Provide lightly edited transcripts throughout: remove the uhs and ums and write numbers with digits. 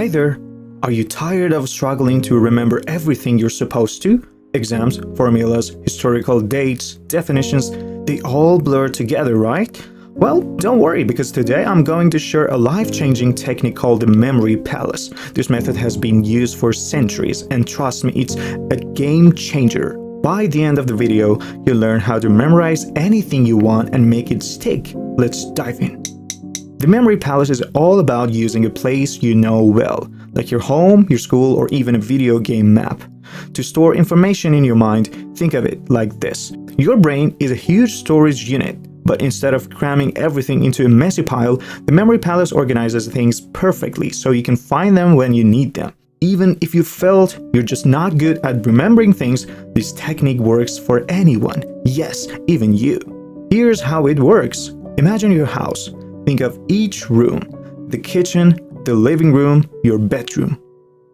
Hey there! Are you tired of struggling to remember everything you're supposed to? Exams, formulas, historical dates, definitions, they all blur together, right? Well, don't worry, because today I'm going to share a life-changing technique called the memory palace. This method has been used for centuries, and trust me, it's a game changer. By the end of the video, you'll learn how to memorize anything you want and make it stick. Let's dive in. The memory palace is all about using a place you know well, like your home, your school, or even a video game map. To store information in your mind, think of it like this. Your brain is a huge storage unit, but instead of cramming everything into a messy pile, the memory palace organizes things perfectly so you can find them when you need them. Even if you felt you're just not good at remembering things, this technique works for anyone. Yes, even you. Here's how it works. Imagine your house. Think of each room, the kitchen, the living room, your bedroom.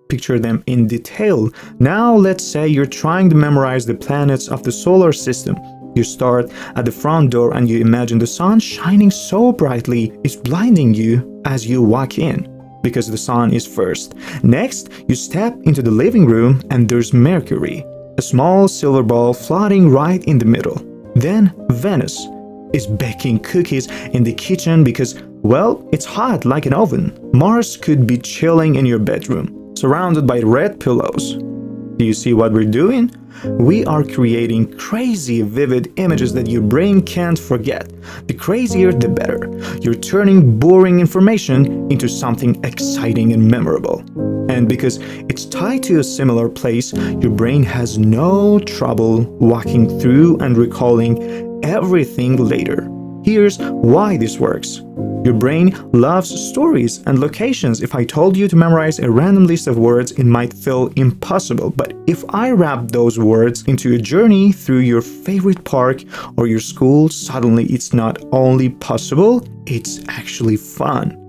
Picture them in detail. Now let's say you're trying to memorize the planets of the solar system. You start at the front door and you imagine the sun shining so brightly it's blinding you as you walk in, because the sun is first. Next, you step into the living room and there's Mercury, a small silver ball floating right in the middle. Then Venus is baking cookies in the kitchen because, well, it's hot like an oven. Mars could be chilling in your bedroom, surrounded by red pillows. Do you see what we're doing? We are creating crazy, vivid images that your brain can't forget. The crazier, the better. You're turning boring information into something exciting and memorable. And because it's tied to a similar place, your brain has no trouble walking through and recalling everything later. Here's why this works. Your brain loves stories and locations. If I told you to memorize a random list of words, it might feel impossible. But if I wrap those words into a journey through your favorite park or your school, suddenly it's not only possible, it's actually fun.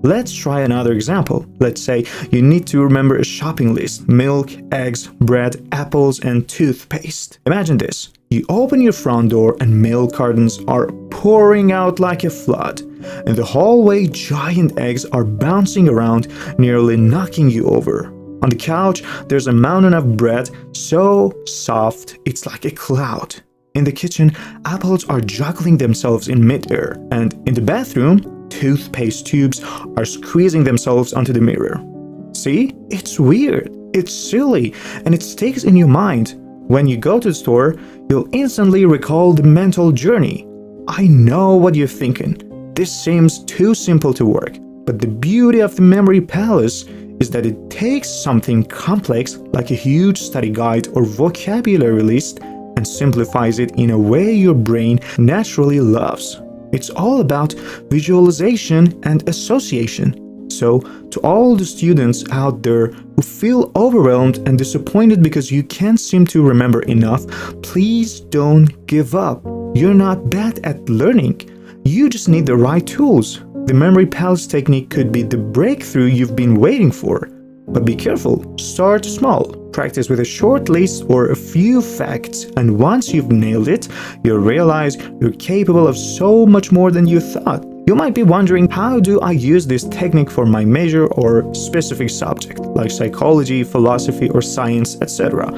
Let's try another example. Let's say you need to remember a shopping list: milk, eggs, bread, apples, and toothpaste. Imagine this. You open your front door and milk cartons are pouring out like a flood. In the hallway, giant eggs are bouncing around, nearly knocking you over. On the couch, there's a mountain of bread, so soft it's like a cloud. In the kitchen, apples are juggling themselves in midair. And in the bathroom, toothpaste tubes are squeezing themselves onto the mirror. See? It's weird, it's silly, and it sticks in your mind. When you go to the store, you'll instantly recall the mental journey. I know what you're thinking. This seems too simple to work. But the beauty of the memory palace is that it takes something complex like a huge study guide or vocabulary list and simplifies it in a way your brain naturally loves. It's all about visualization and association. So, to all the students out there who feel overwhelmed and disappointed because you can't seem to remember enough, please don't give up. You're not bad at learning. You just need the right tools. The memory palace technique could be the breakthrough you've been waiting for. But be careful. Start small. Practice with a short list or a few facts, and once you've nailed it, you'll realize you're capable of so much more than you thought. You might be wondering, how do I use this technique for my major or specific subject, like psychology, philosophy, or science, etc.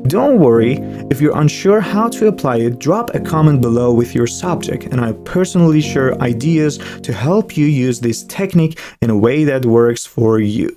Don't worry, if you're unsure how to apply it, drop a comment below with your subject, and I personally share ideas to help you use this technique in a way that works for you.